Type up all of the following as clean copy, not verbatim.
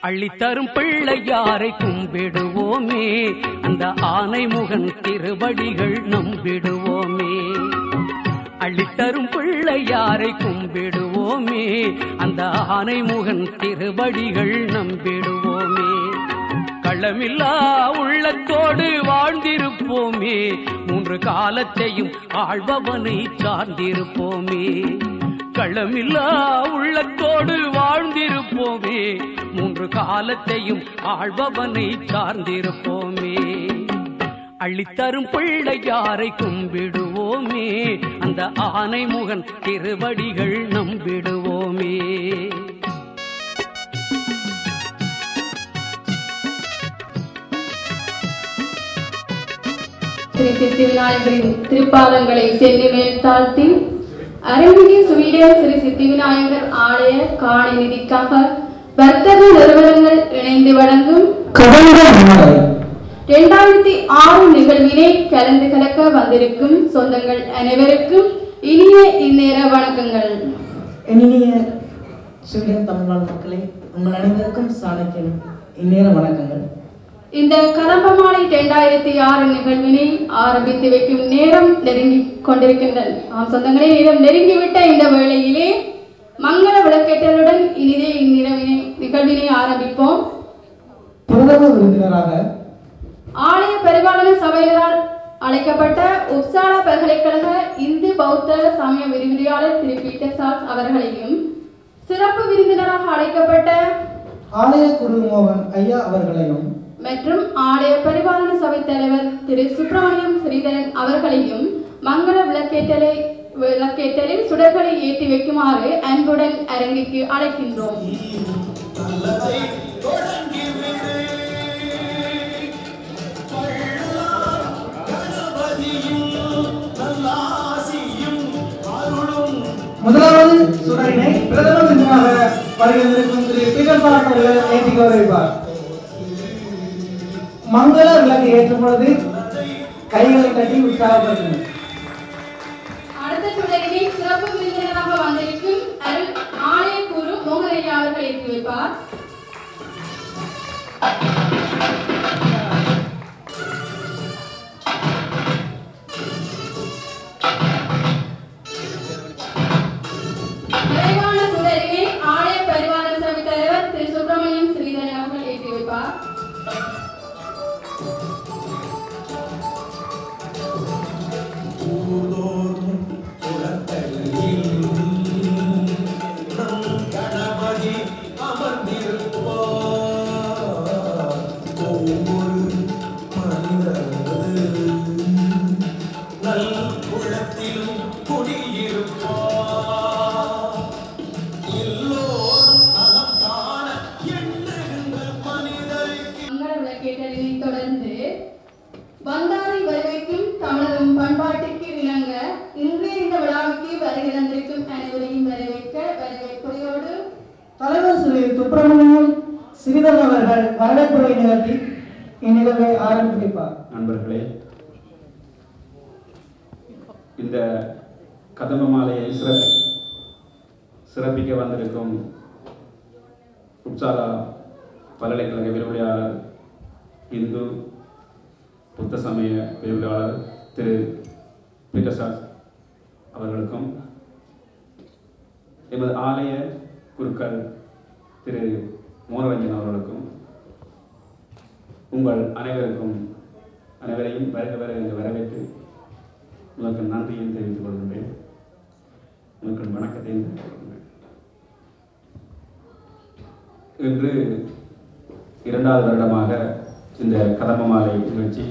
அள்ளித்தரும் பிள்ளையாரை கும்பிடுவோமே, அந்த ஆனைமுகன் திருவடிகள் நம்பிடுவோமே. அள்ளித்தரும் பிள்ளையாரை கும்பிடுவோமே, அந்த ஆனைமுகன் திருவடிகள் நம்பிடுவோமே. களமில்லா உள்ளத்தோடு வாழ்ந்திருப்போமே, மூன்று காலத்தையும் ஆள்பவனை சார்ந்திருப்போமே. களமில்லா உள்ளத்தோடு வாழ்ந்திருப்போமே, மூன்று காலத்தையும் ஆள்பவனை சார்ந்திருப்போமே. அள்ளித்தரும் பிள்ளையாரை கும்பிடுவோமே, அந்த ஆனைமுகன் திருவடிகள் நம்பிடுவோமே. ஸ்ரீ சித்தி விநாயகரின் திருப்பாதங்களை சென்னி மேல் தாழ்த்தி அருள்மிகு சுவீடன் ஸ்ரீ சித்தி விநாயகர் ஆலய காணி நிதிக்காக வர்த்தக நிறுவனங்கள் இணைந்து வழங்கும் 2006 நிகழ்வினை கலந்து கலக்க வந்திருக்கும் சொந்தங்கள் அனைவருக்கும் இனிய இந்நேர வணக்கங்கள். இனிய சுவீடன் தமிழ்நாடு மக்களை உங்கள் அனைவருக்கும் சாணக்கியம் இந்நேர வணக்கங்கள். இந்த கதம்பமாலை 2006 நிகழ்வினை ஆரம்பித்து வைக்கும் நேரம் நெருங்கி கொண்டிருக்கின்றன. சொந்தங்களே, நேரம் நெருங்கிவிட்ட இந்த வேளையிலே மங்கள விளக்கேற்றலுடன் இனிதே இந்நிகழ்வினை நிகழ்வினை ஆரம்பிப்போம். பிரதம விருந்தினராக ஆலய பரிபாலன சபையினரால் அழைக்கப்பட்ட உப்சாலா பல்கலைக்கழக இந்து பௌத்த சமய விரிவுரையாளர் திரு பீட்டர் சால்ஸ் அவர்களையும், சிறப்பு விருந்தினராக அழைக்கப்பட்ட ஆலய குரு மோகன் ஐயா அவர்களையும் மற்றும் ஆலய பரிபாலன சபை தலைவர் திரு சுப்பிரமணியம் ஸ்ரீதரன் அவர்களையும் மங்கள விளக்கேற்றலில் சுடர்களை ஏற்றி வைக்குமாறு அன்புடன் அரங்கிற்கு அழைக்கின்றோம். முதலாவது சுடரினை பிரதம விருந்தினராக வருகின்றிருக்கும் திரு பீட்டர் சால்ஸ் அவர்கள் ஏற்றி கௌரவிப்பார். மங்கள விளக்கு ஏற்றும் பொழுது கைகளை தட்டி உற்சாகப்படுத்தும். அடுத்த சுடரினை சிறப்பு விருந்தினராக வந்திருக்கும் ஆலய குரு மோகன் ஐயா அவர்கள் ஏற்றி வைப்பார். நிறைவான சுடரினை ஆலய பரிபாலன சபை தலைவர் திரு சுப்பிரமணியம் ஸ்ரீதரன் அவர்கள் ஏற்றி வைப்பார். தொடர்ந்து வந்தாரை வரவேற்கும் தமிழரும் பண்பாட்டுக்கு இணங்க இன்றைய இந்த விழாவுக்கு வருகை தந்திருக்கும் அனைவரையும் வரவேற்புரையோடு தலைவர் ஸ்ரீ சுப்பிரமணியம் ஸ்ரீதரன் அவர்கள் வரவேற்புரை நிகழ்த்தி இந்நிகழ்வை ஆரம்பிப்பார். நண்பர்களே, இந்த கதம்ப மாலையை சிறப்பிக்க வந்திருக்கும் உப்சாலா பல்கலைக்கழக விரிவுரையாளர் இந்து புத்த சமய விரிவுரையாளர் திரு பீட்டர் சால்ஸ் அவர்களுக்கும், எமது ஆலய குருக்கள் திரு மோனரஞ்சன் அவர்களுக்கும், உங்கள் அனைவரையும் வருக வரவேற்று உங்களுக்கு நன்றியும் தெரிவித்துக் கொள்கின்றேன். உங்களுக்கு வணக்கத்தையும் தெரிவித்துக் கொள்கின்றேன். இன்று 2வது வருடமாக இந்த கதம்ப மாலை நிகழ்ச்சி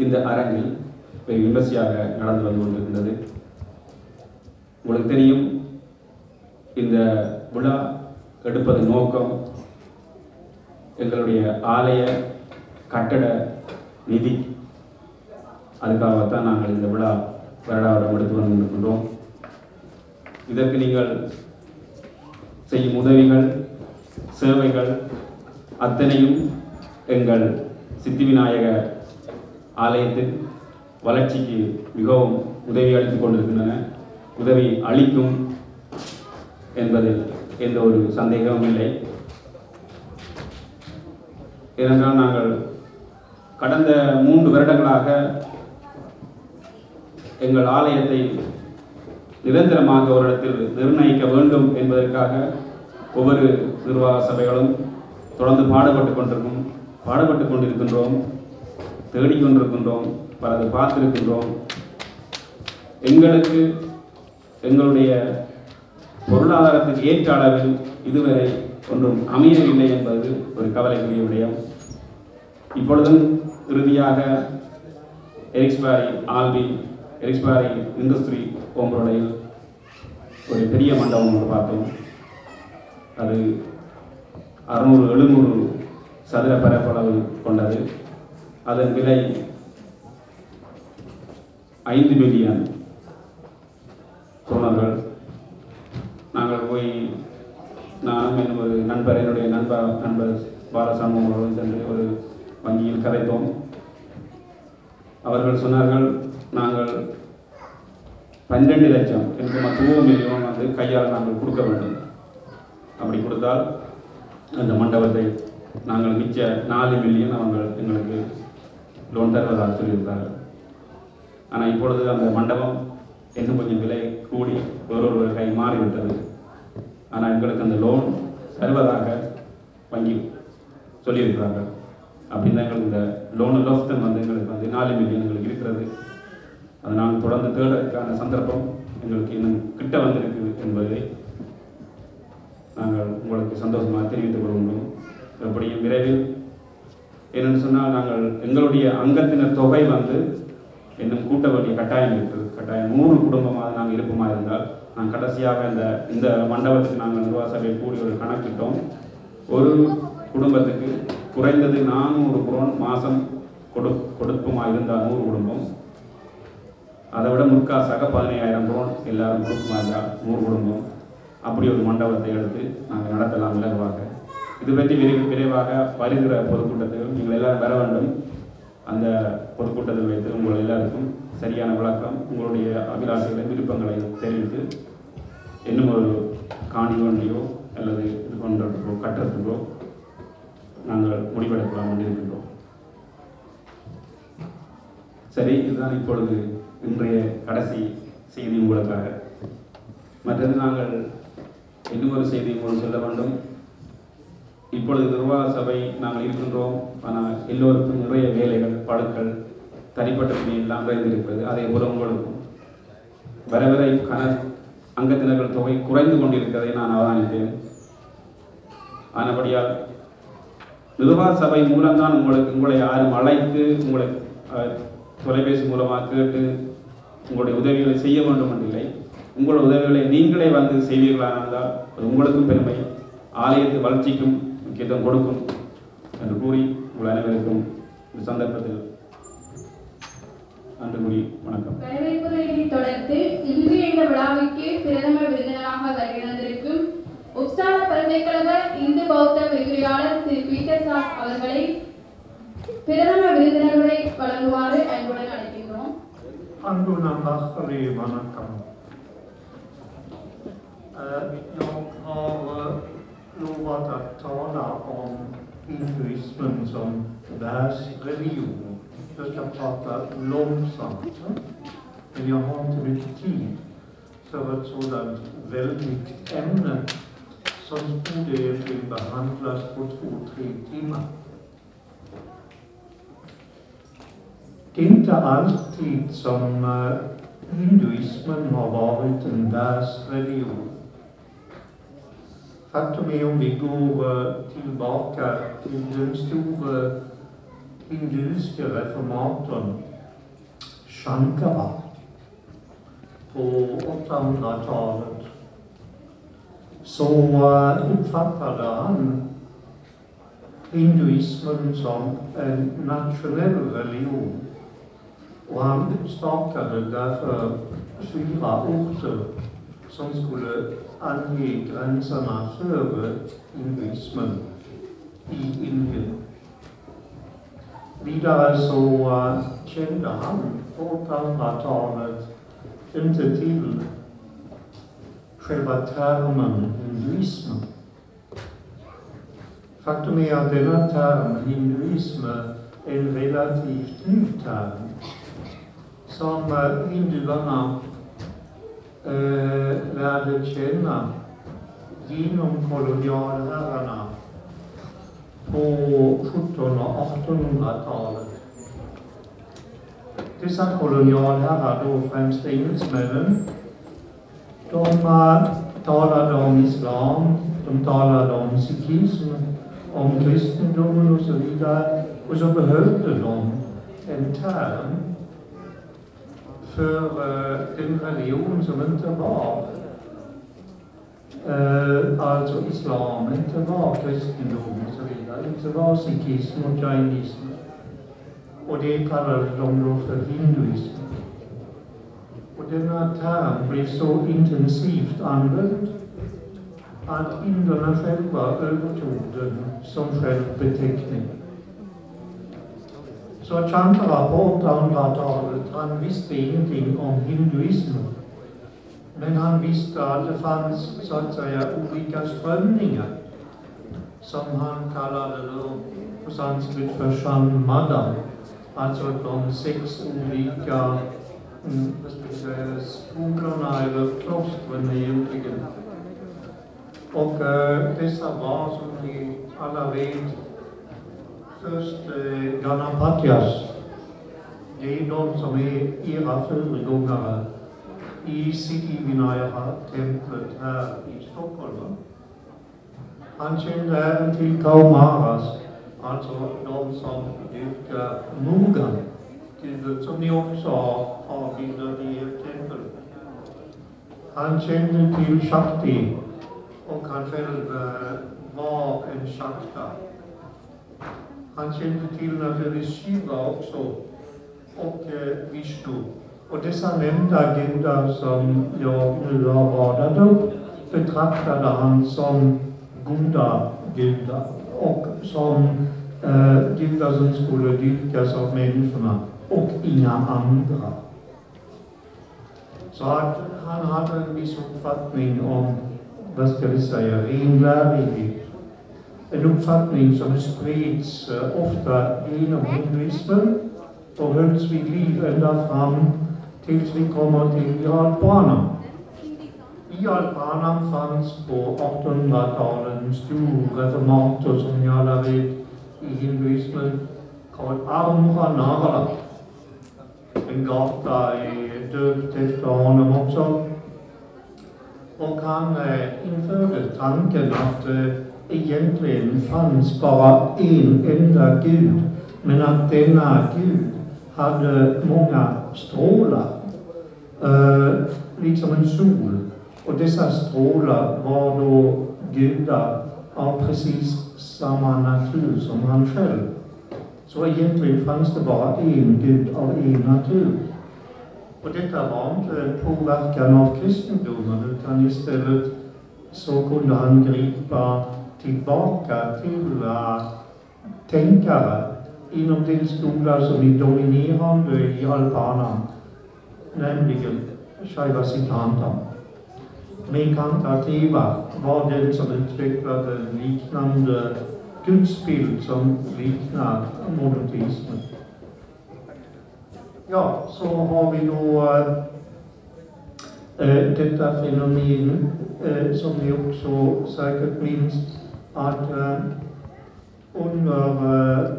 இந்த அரங்கில் விமர்சையாக நடந்து வந்து கொண்டிருக்கின்றது. உங்களுக்கு தெரியும், இந்த விழா எடுப்பது நோக்கம் எங்களுடைய ஆலய கட்டட நிதி. அதுக்காகத்தான் நாங்கள் இந்த விழா வருடாவிடம் எடுத்து வந்து கொண்டிருக்கின்றோம். இதற்கு நீங்கள் செய்யும் உதவிகள், சேவைகள் அத்தனையும் எங்கள் சித்தி விநாயக ஆலயத்தின் வளர்ச்சிக்கு மிகவும் உதவி அளித்துக் கொண்டிருக்கின்றன, உதவி அளிக்கும் என்பதில் எந்த ஒரு சந்தேகமும் இல்லை. ஏனென்றால் நாங்கள் கடந்த 3 வருடங்களாக எங்கள் ஆலயத்தை நிரந்தரமாக ஒரு இடத்தில் நிர்ணயிக்க வேண்டும் என்பதற்காக ஒவ்வொரு நிர்வாக சபைகளும் தொடர்ந்து பாடுபட்டு கொண்டிருக்கின்றோம், தேடிக்கொண்டிருக்கின்றோம், பலது பார்த்திருக்கின்றோம். எங்களுக்கு எங்களுடைய பொருளாதாரத்துக்கு ஏற்ற அளவில் இதுவரை ஒன்றும் அமையவில்லை என்பது ஒரு கவலைக்குரிய விடயம். இப்பொழுதும் இறுதியாக எரிக்ஸ்பாரி இண்டஸ்ட்ரி ஓம்பரோடையில் ஒரு பெரிய மண்டபம் ஒன்று பார்த்தோம். அது 600-700 சதுர பரப்பளவு கொண்டது. அதன் விலை 5 மில்லியன் குரோனர்கள். நாங்கள் போய் நானும் என்னுடைய நண்பர் பாலசாமியோடு சென்று ஒரு வங்கியில் கதைத்தோம். அவர்கள் சொன்னார்கள், நாங்கள் 12 லட்சம் எனக்கு 2 மில்லியன் கையால் நாங்கள் கொடுக்க வேண்டும். அப்படி கொடுத்தால் அந்த மண்டபத்தை நாங்கள் மிச்ச 4 மில்லியன் எங்களுக்கு லோன் தருவதாக சொல்லியிருந்தார்கள். ஆனால் இப்பொழுது அந்த மண்டபம் இன்னும் கொஞ்சம் விலை கூடி ஒரு கை மாறிவிட்டது. ஆனால் எங்களுக்கு அந்த லோன் தருவதாக வங்கி சொல்லியிருக்கிறார்கள். அப்படின்னா எங்களுக்கு இந்த லோனு லோஃப்டன் எங்களுக்கு 4 மில்லியன் எங்களுக்கு இருக்கிறது. அதை நாங்கள் தொடர்ந்து தேடுறதுக்கான சந்தர்ப்பம் எங்களுக்கு இன்னும் கிட்ட வந்திருக்கு என்பதை நாங்கள் உங்களுக்கு சந்தோஷமாக தெரிவித்துக் கொள்கின்றோம். எப்படியும் விரைவில் என்னென்னு சொன்னால் நாங்கள் எங்களுடைய அங்கத்தினர் தொகை இன்னும் கூட்ட வேண்டிய கட்டாயம் இருக்குது. கட்டாயம் 100 குடும்பமாக நாங்கள் இருப்போமா இருந்தால் நாங்கள் கடைசியாக இந்த மண்டபத்துக்கு நாங்கள் நிர்வாக சபையை கூடி ஒரு கணக்கிட்டோம். ஒரு குடும்பத்துக்கு குறைந்தது 400 குரோன் மாதம் கொடுப்போமா இருந்தால் 100 குடும்பம், அதை விட முற்காசாக 15,000 குரோன் எல்லாரும் கொடுக்குமா இருந்தால் 100 குடும்பம். அப்படி ஒரு மண்டபத்தை எடுத்து நாங்கள் நடத்தலாம் இலகுவாக. இது பற்றி விரைவாக வருகிற பொதுக்கூட்டத்தில் நீங்கள் எல்லாரும் வர வேண்டும். அந்த பொதுக்கூட்டத்தில் வைத்து உங்கள் எல்லாருக்கும் சரியான விளக்கம், உங்களுடைய அபிலாஷைகளை விருப்பங்களை தெரிவித்து இன்னும் ஒரு காணி வண்டியோ அல்லது இது பண்ணுறதுக்கோ கட்டுறதுக்கோ நாங்கள் முடிவெடுக்கலாம் கொண்டிருக்கின்றோம். சரி, இதுதான் இப்பொழுது இன்றைய கடைசி செய்தி உங்களுக்காக. மற்றது நாங்கள் இன்னும் ஒரு செய்தி உங்களுக்கு சொல்ல வேண்டும். இப்பொழுது நிர்வாக சபை நாங்கள் இருக்கின்றோம். ஆனால் எல்லோருக்கும் நிறைய வேலைகள், பழுக்கள், தனிப்பட்ட துணி எல்லாம் நிறைந்திருக்கிறது. அதே போல உங்களுக்கும் வர அங்கத்தினர்கள் தொகை குறைந்து கொண்டிருக்கிறதை நான் அவதானித்தேன். ஆனபடியால் நிர்வாக சபை மூலம்தான் உங்களை யாரும் அழைத்து உங்களை தொலைபேசி மூலமாக கேட்டு உங்களுடைய உதவிகளை செய்ய வேண்டும் என்றில்லை. உங்களுடைய உதவிகளை நீங்களே செய்வீர்களானால் அது உங்களுக்கும் பெருமை, ஆலயத்து வளர்ச்சிக்கும் முக்கியத்துவம் கொடுக்கும் என்று கூறி உங்கள் அனைவருக்கும் இந்த சந்தர்ப்பத்தில் நன்றி கூறி வணக்கம். வரவேற்புரையை தொடர்ந்து இன்றைய இந்த விழாவிற்கு பிரதம விருந்தினராக வருகிறந்திருக்கும் உப்சால பல்கலைக்கழக இந்து பௌத்த விரிவுரையாளர் திரு பீட்டர் சாஸ் அவர்களை பிரதம விருந்தினர்களை வழங்குமாறு அன்புடன் அழைக்கின்றோம். அன்பு நண்பர்களே, வணக்கம். Jag har lovat att tala om hinduismen som världsreligion. Jag ska prata långsamt, men jag har inte mycket tid för ett sådant väldigt ämne som borde egentligen behandlas på 2-3 timmar. Det är inte alltid som hinduismen har varit en världsreligion. Faktum är, om vi går tillbaka till den stora hinduiska reformatorn Shankara på 800-talet, så uppfattade han hinduismen som en nationell religion. Och han startade därför 4 orter som skulle ange gränserna för hinduismen i Indien. Vidare så kände han på 800-talet inte till själva termen hinduismen. faktum är att denna term, hinduism, är en relativt ny term som hinduerna lärde känna genom kolonialherrarna på 1700- och 1800-talet. Dessa kolonialherrar, då främst engelsmännen, de talade om islam, de talade om sikhism, om kristendomen och så vidare. Och så behövde de en term för den religion som inte var alltså islam, inte var kristendom och så vidare, inte var sikhism och jainism. Och det kallade de då för hinduism. Och denna term blev så intensivt använd att inderna själva övertog den som självbeteckning. Så Shankara på 800-talet, han visste ingenting om hinduism. Men han visste att det fanns så att säga olika strömningar som han kallade då på sanskrit för Shanmada. Alltså de 6 olika skolorna eller klostren egentligen. Och dessa var, som ni alla vet, först Ganapatyas. Det är de som är era föregångare i Siddhivinayaka-templet här i Stockholm. Han kände även till Kaumaras, alltså de som dyrkar Mugan, gud som ni också har bilder i ert tempel. Han kände till Shakti och han själv var en Shakta. Han kände till naturligtvis Shiva också och Vishnu. Och dessa nämnda gudar som jag nu har radat upp betraktade han som goda gudar och som gudar som skulle dyrkas av människorna och inga andra. Så att han hade en viss uppfattning om, vad ska vi säga, renlärighet. En uppfattning som spreds ofta genom hinduismen och hölls vid liv ända fram tills vi kommer till Jalpranam. I Jalpranam fanns på 1800-talet en stor reformator som ni alla vet i hinduismen kallad Armhanarala. En gata är döpt efter honom också. Och han införde tanken att egentligen fanns bara en enda Gud, men att denna Gud hade många strålar, liksom en sol. Och dessa strålar var då gudar av precis samma natur som han själv. Så egentligen fanns det bara en Gud av en natur. Och detta var inte en påverkan av kristendomen, utan istället så kunde han gripa tillbaka till tänkare inom den skola som är dominerande i Jalpranam, nämligen Shaiva Siddhanta. Mekantateva var den som utvecklade en liknande gudsbild som liknar monoteismen. Ja, så har vi då detta fenomen som ni också säkert minns, att under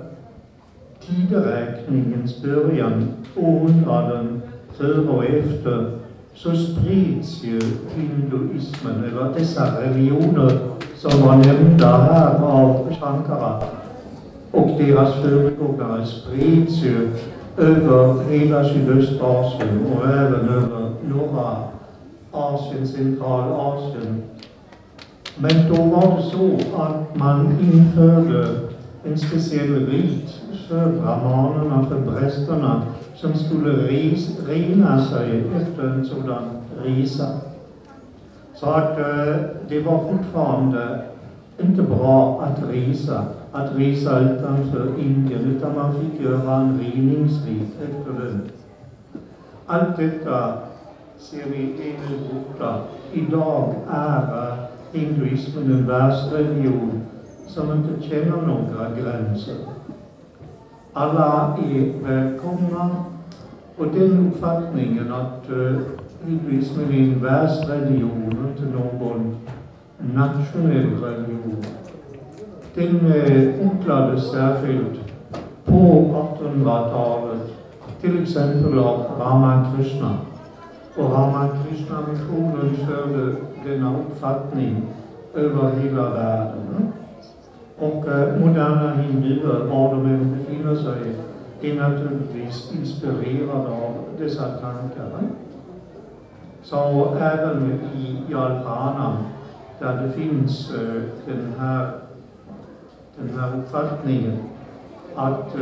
tideräkningens början, århundraden före och efter, så sprids ju hinduismen, eller dessa religioner som var nämnda här av Shankara och deras föregångare, sprids ju över hela Sydöstasien och även över norra Asien, Centralasien. Men då var det så att man införde en speciell rit för brahmanerna, för prästerna, som skulle rena sig efter en sådan resa. Så att det var fortfarande inte bra att resa utanför Indien, utan man fick göra en reningsrit efter den. Allt detta ser vi ännu borta. Idag är hinduismen en världsreligion som inte känner några gränser. Alla är välkomna, och den uppfattningen att hinduismen är en världsreligion, inte någon nationell religion, den odlades särskilt på 1800-talet, till exempel av Ramakrishna. Och Ramakrishna-missionen förde denna uppfattning över hela världen. Och moderna hinduer, var de än befinner sig, är naturligtvis inspirerade av dessa tankar. Så även i Jalpana, där det finns den här uppfattningen att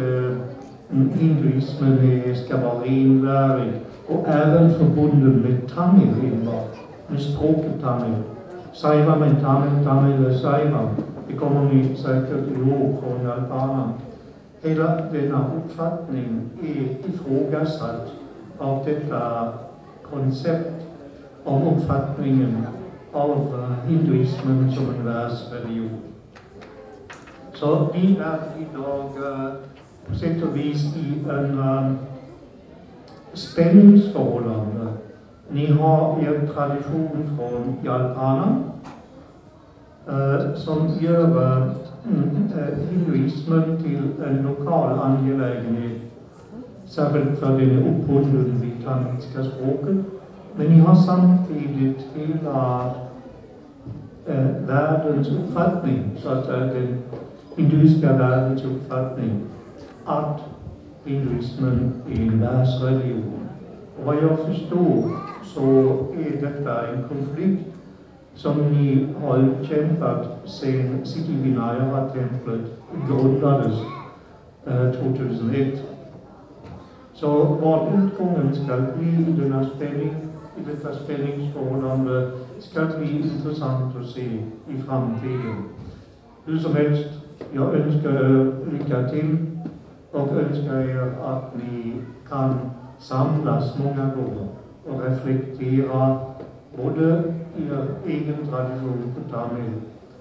hinduismen ska vara renlärig och även förbunden med tamil enbart, med språket tamil. Saiva med tamil är saiva. Det kommer ni säkert ihåg från Jalpana. Hela denna uppfattning är ifrågasatt av detta koncept om uppfattningen av hinduismen som en världsreligion. Så vi är idag på sätt och vis i en spänningsförhållande. Ni har er tradition från Jalpana som gör hinduismen till en lokal angelägenhet, särskilt för den är uppbunden vid tamilska språket. Men ni har samtidigt hela världens uppfattning, så att den hinduiska världens uppfattning att hinduismen är en världsreligion. Och vad jag förstår så är detta en konflikt som ni har utkämpat sedan Siddhivinayaka-templet grundades 2001. Så vad utgången ska bli i detta spänningsförhållande ska bli intressant att se i framtiden. Hur som helst, jag önskar er lycka till och önskar er att ni kan samlas många gånger och reflektera både er egen tradition på tamil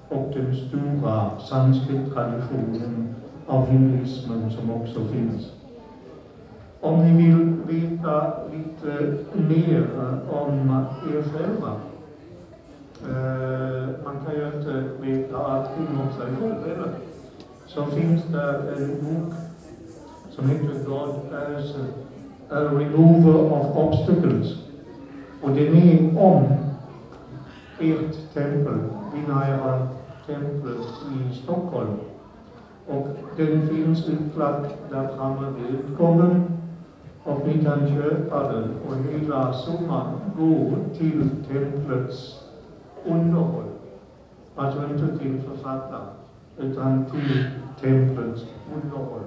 och den stora sanskrit-traditionen av hinduismen som också finns. Om ni vill veta lite mer om er själva, man kan ju inte veta allting om sig själv, så finns det en bok som heter God as a Remover of Obstacles. Och den är om ert tempel, Vinayaka-templet i Stockholm. Och den finns utlagd där framme vid utgången. Och ni kan köpa den, och hela summan går till templets underhåll. Alltså inte till författaren, utan till templets underhåll.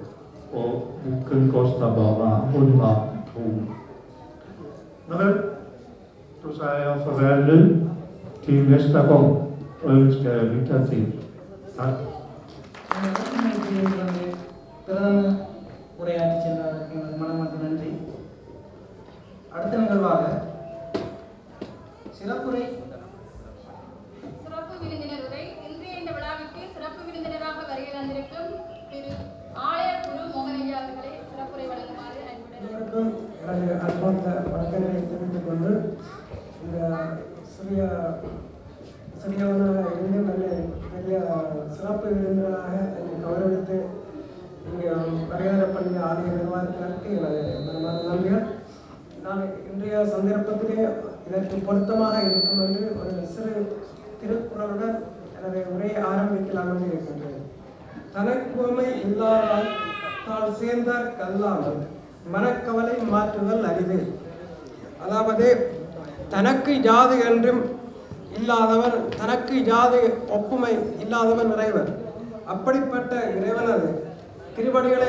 Och boken kostar bara 100 kronor. Men då säger jag farväl nu till nästa gång och önskar er lycka till. Tack. உரையாற்றி சென்றவருக்கு மனமார்ந்த நன்றி. அடுத்த நிகழ்வாக சிறப்பு விருந்தினர் உரை. இன்றைய இந்த விழாவிற்கு சிறப்பு விருந்தினராக வருகை தந்திருக்கும் திரு ஆலய குரு மோகனையா அவர்களை சிறப்புரை வழங்குமாறு அனைவருக்கும் எனது அன்பார்ந்த வணக்கங்களை தெரிவித்துக் கொண்டு இந்த சிறியவனாக இருந்து நல்ல பெரிய சிறப்பு விருந்தினராக என்னை கௌரவித்து இங்கே வருகை பண்ணிய ஆலய நிர்வாகத்தினருக்கு எனது மனமார்ந்த நன்றிகள். நான் இன்றைய சந்தர்ப்பத்திலே இதற்கு பொருத்தமாக இருக்கும் என்று ஒரு சிறு திருக்குறளுடன் எனது உரையை ஆரம்பிக்கலாம் என்று இருக்கின்றது. தனக்குவமை இல்லாதால் தான் சேர்ந்த கல்லாமல் மனக்கவலை மாற்றுதல் அரிது. அதாவது தனக்கு ஜாதி என்றும் இல்லாதவர், தனக்கு ஜாதி ஒப்புமை இல்லாதவன் இறைவன். அப்படிப்பட்ட இறைவனது திருவடிகளை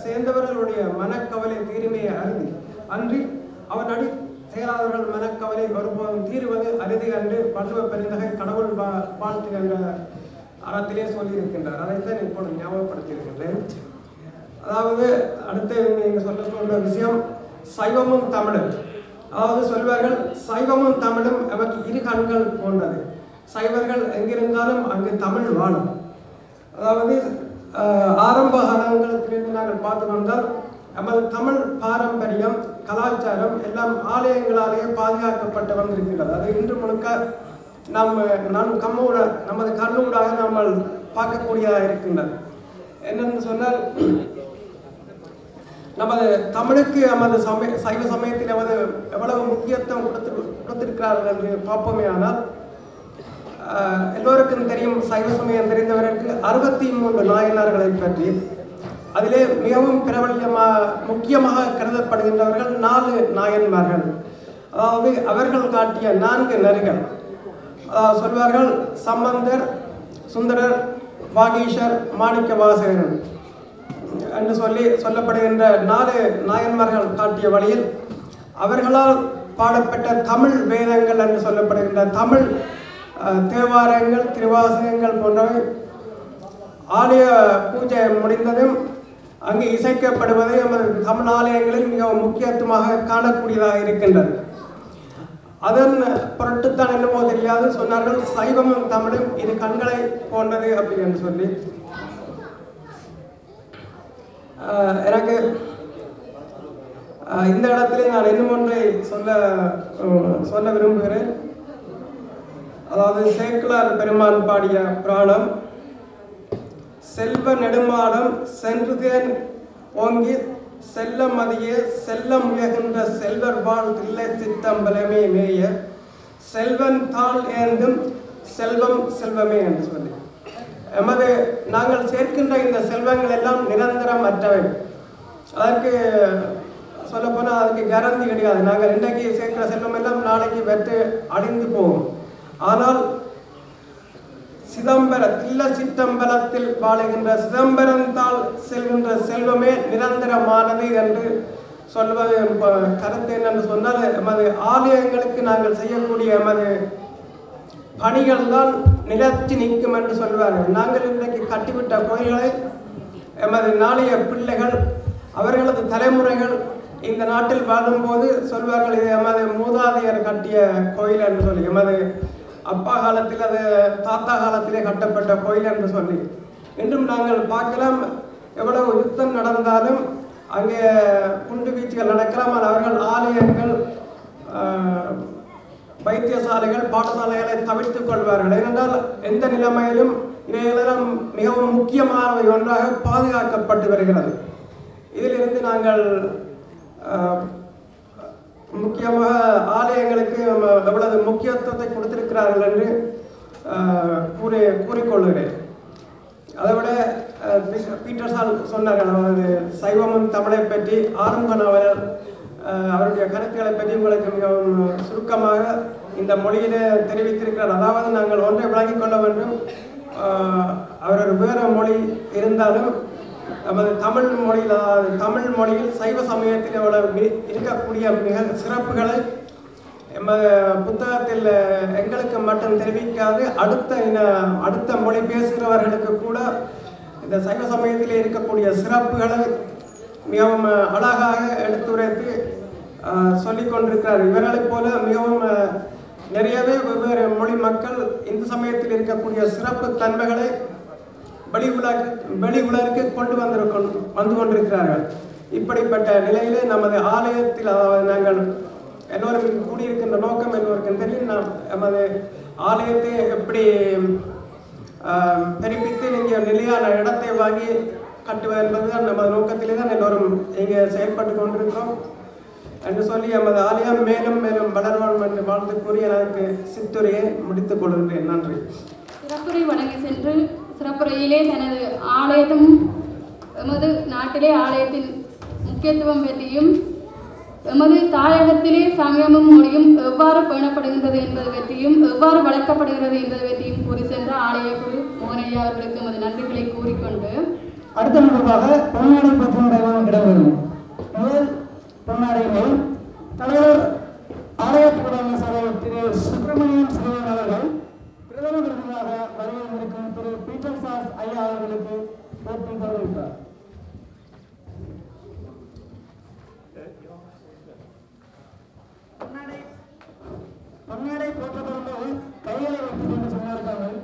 சேர்ந்தவர்களுடைய மனக்கவலை தீருமையை அருதி அன்றி அவன் அடி சேராதவர்கள் மனக்கவலை ஒருபோதும் தீர்வது அரிதி என்று வள்ளுவ பெருந்தகை கடவுள் வாழ்த்து என்ற அறத்திலே சொல்லியிருக்கின்றார். அதைத்தான் இப்பொழுது ஞாபகப்படுத்தியிருக்கின்றேன். அதாவது அடுத்து நீங்கள் சொல்ல விஷயம் சைவமும் தமிழும். அதாவது சொல்வார்கள் சைவமும் தமிழும் அவருக்கு இரு கண்கள் போன்றது. சைவர்கள் எங்கிருந்தாலும் அங்கு தமிழ் வாழும். அதாவது ஆரம்ப காலங்களிலிருந்து நாங்கள் பார்த்து வந்தால் நமது தமிழ் பாரம்பரியம் கலாச்சாரம் எல்லாம் ஆலயங்களாலேயே பாதுகாக்கப்பட்டு வந்திருக்கிறது. அது இன்று முழுக்க நமது கண்ணூடாக நாம் பார்க்கக்கூடியதாக இருக்கின்றது. என்னென்னு சொன்னால் நமது தமிழுக்கு நமது சைவ சமயத்தில் எவ்வளவு முக்கியத்துவம் கொடுத்திருக்கிறார்கள் என்று பார்ப்போமே. ஆனால் எல்லோருக்கும் தெரியும், சைவ சமயம் தெரிந்தவர்களுக்கு 63 நாயனார்களை பற்றி. அதிலே மிகவும் முக்கியமாக கருதப்படுகின்றவர்கள் 4 நாயன்மார்கள். அதாவது அவர்கள் காட்டிய 4 நெறிகள். சொல்வார்கள் சம்பந்தர், சுந்தரர், வாகீஷர், மாணிக்க வாசகர் என்று சொல்லப்படுகின்ற 4 நாயன்மார்கள் காட்டிய வழியில் அவர்களால் பாடப்பட்ட தமிழ் வேதங்கள் என்று சொல்லப்படுகின்ற தமிழ் தேவாரங்கள், திருவாசகங்கள் போன்றவை ஆலய பூஜை முடிந்ததும் அங்கு இசைக்கப்படுவதை நமது தமிழ் ஆலயங்களில் மிகவும் முக்கியத்துவமாக காணக்கூடியதாக இருக்கின்றது. அதன் பொருட்டுத்தான் என்னமோ தெரியாது சொன்னார்கள், சைவமும் தமிழும் இது கண்களை போன்றது அப்படின்னு சொல்லி. எனக்கு இந்த இடத்துல நான் இன்னும் ஒன்றை சொல்ல விரும்புகிறேன். அதாவது சேக்கிழார் பெருமான் பாடிய புராணம், செல்வ நெடுமாடம் சென்றுதேன் ஓங்கி செல்லம் மதியே செல்லம் உயர்கின்ற செல்வர் வாழ் தில்லை சித்தம்பலமே மேய செல்வன் தாள் ஏந்தும் செல்வம் செல்வமே என்று சொல்லி, நாங்கள் சேர்க்கின்ற இந்த செல்வங்கள் எல்லாம் நிரந்தரம் அற்றவை. அதற்கு சொல்லப்போனால் அதுக்கு கேரண்டி கிடையாது. நாங்கள் இன்றைக்கு சேர்க்கிற செல்வம் எல்லாம் நாளைக்கு வெற்று அழிந்து போகும். ஆனால் தில்ல சிற்றம்பலத்தில் வாழுகின்ற சிதம்பரத்தால் செல்கின்ற செல்வமே நிரந்தரமானது என்று சொல்வது கருத்து என்னென்று சொன்னால், எமது ஆலயங்களுக்கு நாங்கள் செய்யக்கூடிய எமது பணிகள் தான் நிலச்சி நிற்கும் என்று சொல்வார்கள். நாங்கள் இன்றைக்கு கட்டிவிட்ட கோயில்களை எமது நாளைய பிள்ளைகள், அவர்களது தலைமுறைகள் இந்த நாட்டில் வாழும்போது சொல்வார்கள், இது எமது மூதாதையர் கட்டிய கோயில் என்று சொல்லி, எமது அப்பா காலத்தில் அது தாத்தா காலத்திலே கட்டப்பட்ட கோயில் என்று சொல்லி. இன்றும் நாங்கள் பார்க்கலாம், எவ்வளவு யுத்தம் நடந்தாலும் அங்கே குண்டு வீச்சுகள் நடக்கலாம். அவர்கள் ஆலயங்கள், வைத்தியசாலைகள், பாடசாலைகளை தவிர்த்துக் கொள்வார்கள். ஏனென்றால் எந்த நிலைமையிலும் இவைகளெல்லாம் மிகவும் முக்கியமானவை ஒன்றாக பாதுகாக்கப்பட்டு வருகிறது. இதிலிருந்து நாங்கள் முக்கியமாக ஆலயங்களுக்கு எவ்வளவு முக்கியத்துவத்தை கொடுத்திருக்கிறார்கள் என்று கூறிக்கொள்கிறேன். அதை விட பீட்டர்சால் சொன்னார்கள், அதாவது சைவமும் தமிழை பற்றி ஆரம்பன் அவருடைய கருத்துக்களை பற்றி உங்களுக்கு மிகவும் சுருக்கமாக இந்த மொழியிலே தெரிவித்திருக்கிறார். அதாவது நாங்கள் ஒன்றை விளங்கிக் கொள்ள வேண்டும், அவர் வேறு மொழி இருந்தாலும் நமது தமிழ் மொழியில், அதாவது தமிழ் மொழியில் சைவ சமயத்தில் எவ்வளவு இருக்கக்கூடிய மிக சிறப்புகளை எமது புத்தகத்தில் எங்களுக்கு மட்டும் தெரிவிக்காது அடுத்த மொழி பேசுகிறவர்களுக்கு கூட இந்த சைவ சமயத்தில் இருக்கக்கூடிய சிறப்புகளை மிகவும் அழகாக எடுத்துரைத்து சொல்லிக் கொண்டிருக்கிறார். இவர்களைப் போல மிகவும் நிறையவே வெவ்வேறு மொழி மக்கள் இந்து சமயத்தில் இருக்கக்கூடிய சிறப்பு தன்மைகளை வெளி உலகிற்கு வந்து கொண்டிருக்கிறார்கள். இப்படிப்பட்ட நிலையிலே நமது ஆலயத்தில், அதாவது நாங்கள் எல்லோரும் கூடியிருக்கின்ற நோக்கம் எல்லோருக்கும் தெரியும். நாம் நமது ஆலயத்தை எப்படி தெரிவித்து நீங்கள் நிலையான இடத்தை வாங்கி கட்டுவது என்பதுதான் நமது நோக்கத்திலே தான் எல்லோரும் இங்கே செயல்பட்டு கொண்டிருக்கிறோம் என்று சொல்லி நமது ஆலயம் மேலும் மேலும் வளர்வோம் என்று வாழ்த்து கூறி எனக்கு சித்துரையை முடித்துக் கொள்கின்றேன். நன்றி. சிறப்புரை வழங்கி சென்று சிறப்புரையிலே தனது ஆலயத்தும் எமது நாட்டிலே ஆலயத்தின் முக்கியத்துவம் பற்றியும் எமது தாயகத்திலே சமயமும் மொழியும் எவ்வாறு பேணப்படுகின்றது என்பது பற்றியும் எவ்வாறு வளர்க்கப்படுகிறது என்பது பற்றியும் கூறி சென்ற ஆலய குரு மோகனையா அவர்களுக்கு எமது நன்றிகளை கூறிக்கொண்டு அடுத்த நிகழ்வாக பொன்னாடை பற்றியுடன் இடம்பெறும். முதல் பொன்னாடையை தலைவர் ஆலயத்துடைய சபை திரு சுப்பிரமணியம் சிவன் அவர்கள் பிரதம விருதாக வரவேற்கும் திரு பீட்டர் சாஸ் ஐயா அவர்களுக்கு போட்டி கௌரவித்தார். பொன்னாடை போட்டதற்கு கைகளை வைத்துக் கொண்டு சொன்னார்கள்.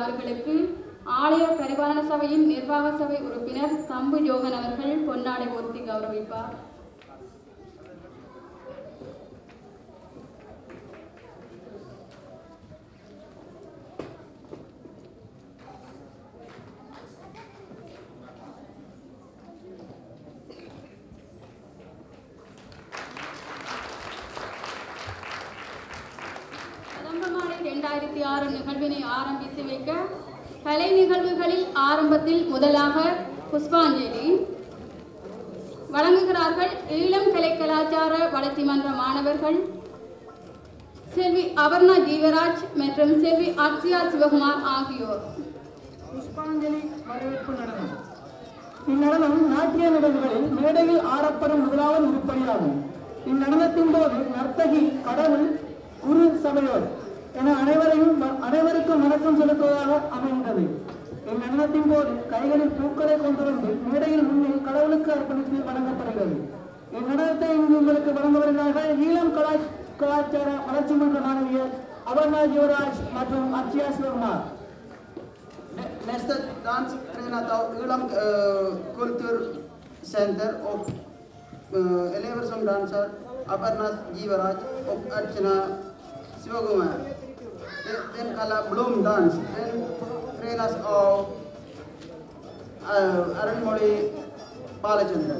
அவர்களுக்கு ஆலய பரிபாலன சபையின் நிர்வாக சபை உறுப்பினர் தம்பு யோகன் அவர்கள் பொன்னாடை போர்த்தி கௌரவிப்பார். கதம்பமாலை 2006 நிகழ்வினை ஆரம்பித்து வைக்க கலை நிகழ்வுகளில் ஆரம்பத்தில் முதலாக புஷ்பாஞ்சலி வழங்குகிறார்கள். ஈழம் கலை கலாச்சார வளர்ச்சி மன்ற மாணவர்கள் செல்வி அபர்ணா ஜீவராஜ் மற்றும் செல்வி அக்ஷயா சிவகுமார் ஆகியோர். புஷ்பாஞ்சலி வரவேற்பு நடனம். இந்நடனம் நாட்டிய நிகழ்வுகளில் மேடையில் ஆடப்படும் முதலாவது உருப்படியாகும். இந்நடனத்தின் போது நர்த்தகி கடவுள் குரு சபையோர் என அனைவருக்கும் வணக்கம் செலுத்துவதாக அமைந்தது. இந்நடனத்தின் போது கைகளில் பூக்களை கொண்டு வந்து மேடையில் முன்னே கடவுளுக்கு அர்ப்பணித்து வழங்கப்படுகிறது. இந்நடனத்தை இங்கு உங்களுக்கு வழங்குவதற்காக ஈழம் கலாச்சார வளர்ச்சி மன்ற மாணவியர் அபர்ணா ஜீவராஜ் மற்றும் Akshaya Sivakumar. Nästa dans tränat av Ulam Kulturcenter och elever som dansar Aparna Jivaraj och Archana Sivagumar. Den kallas Bloom Dance. Den tränas av Aranmoli Balachandra.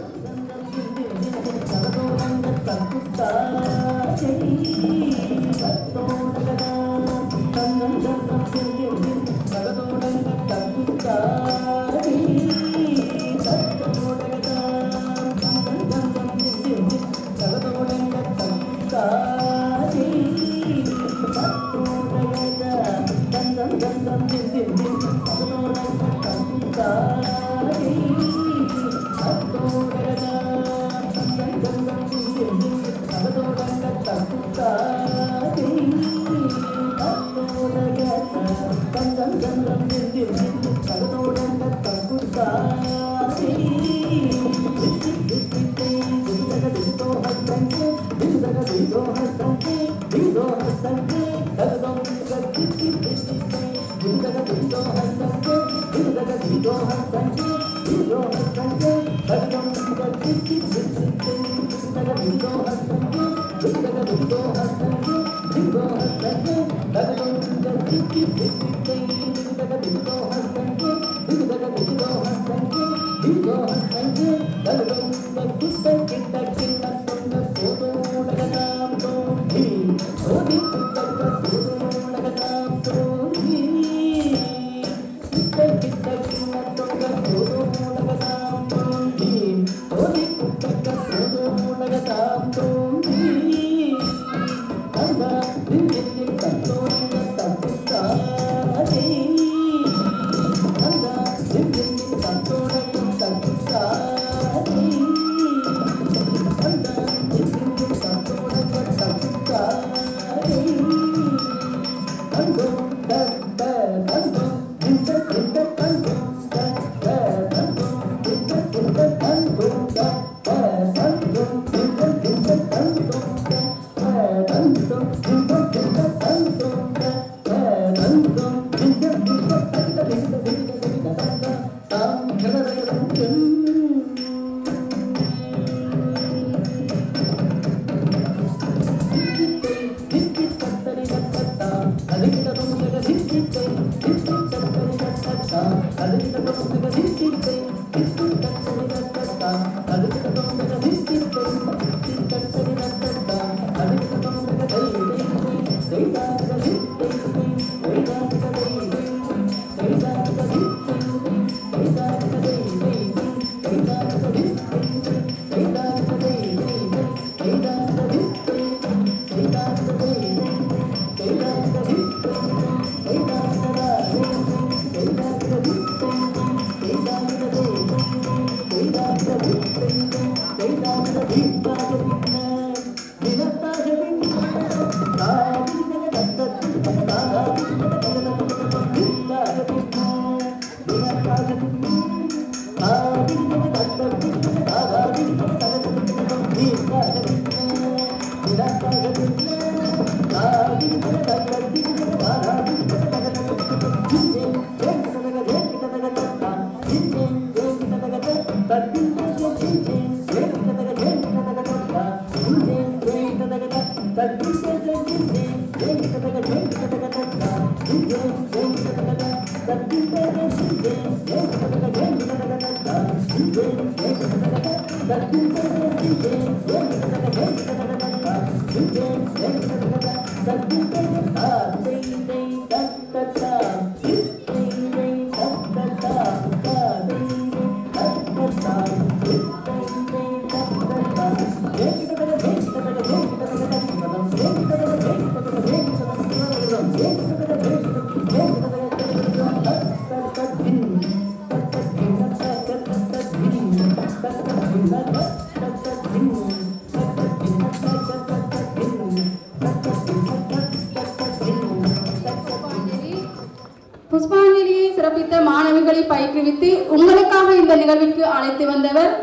புஷ்பாஞ்சலியை சிறப்பித்த மாணவிகளை பயிற்றுவித்து உங்களுக்காக இந்த நிகழ்விற்கு அழைத்து வந்தவர்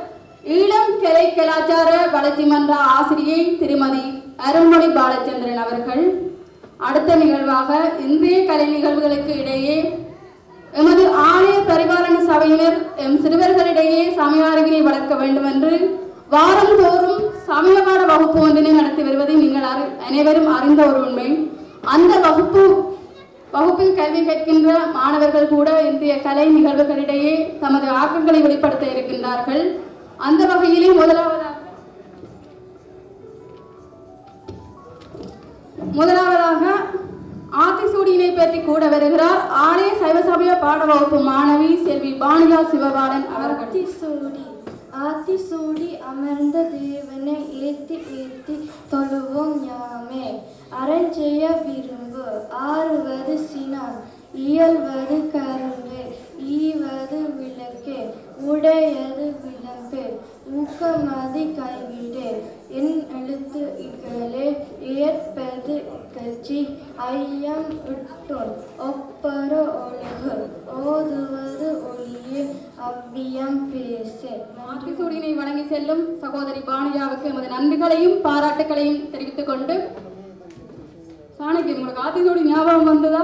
ஈழம் கலை கலாச்சார வளர்ச்சி மன்ற ஆசிரியை திருமதி அருண்மொழி பாலச்சந்திரன் அவர்கள். அடுத்த நிகழ்வாக இன்றைய கலை நிகழ்வுகளுக்கு இடையே எமது ஆலய பரிபாலன சபையினர் எம் சிறுவர்களிடையே சமய அறிவினை வளர்க்க வேண்டும் என்று வாரந்தோறும் சமய பாட வகுப்பு ஒன்றினை நடத்தி வருவதை நீங்கள் அனைவரும் அறிந்த ஒரு உண்மை. அந்த வகுப்பில் கல்வி கற்கின்ற மாணவர்கள் கூட இன்றைய கலை நிகழ்வுகளிடையே தமது ஆக்கங்களை வெளிப்படுத்த இருக்கின்றார்கள். அந்த வகையிலே முதலாவதாக ஆத்திசூடியினை பற்றி கூட வருகிறார் ஆலய சைவ சமய பாட வகுப்பு மாணவி செல்வி பாணியா சிவபாலன் அவர்கள். ஆத்திசூடி அமர்ந்த தேவனை ஏத்தி ஏத்தி தொழுவோம் ஞாமே. அரஞ்செய்ய விரும்பு ஆறுவது சினான் இயல்வது கரும்பு ஈவது விளக்கே உடையது விளம்பு ஊக்கமதி கைவிடே என் எழுத்து இகழே ஏற்பது கட்சி ஐயம் இட்டோன் ஒப்பர ஒழுகு ஓதுவது ஒளியே அவ்வியம் பேசே. ஆத்திசூடியினை வழங்கி செல்லும் சகோதரி பாணியாவுக்கு எமது நன்றிகளையும் பாராட்டுகளையும் தெரிவித்துக் கொண்டு சாணக்கியன், உங்களுக்கு ஆத்திசூடி ஞாபகம் வந்ததா?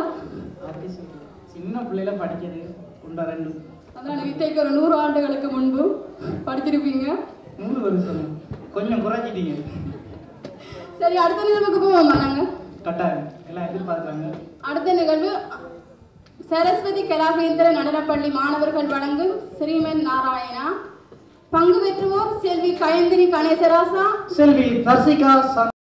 சின்ன பிள்ளைல படிக்கிறது உண்டா ரெண்டு. அதான் வித்தைக்கு ஒரு 100 ஆண்டுகளுக்கு முன்பு படிச்சிருப்பீங்க. 100 வருஷம் கொஞ்சம் குறைஞ்சிட்டீங்க. சரி, அடுத்த நிகழ்வுக்கு போவோமா? நாங்க கட்டாயம் எல்லாம் எதிர்பார்க்குறாங்க. அடுத்த நிகழ்வு சரஸ்வதி கலாகேந்திர நடனப்பள்ளி மாணவர்கள் வழங்கும் ஸ்ரீமன் நாராயணா. பங்கு பெற்றுவோர் செல்வி கயந்திரி கணேசராசா, செல்வி தர்சிகா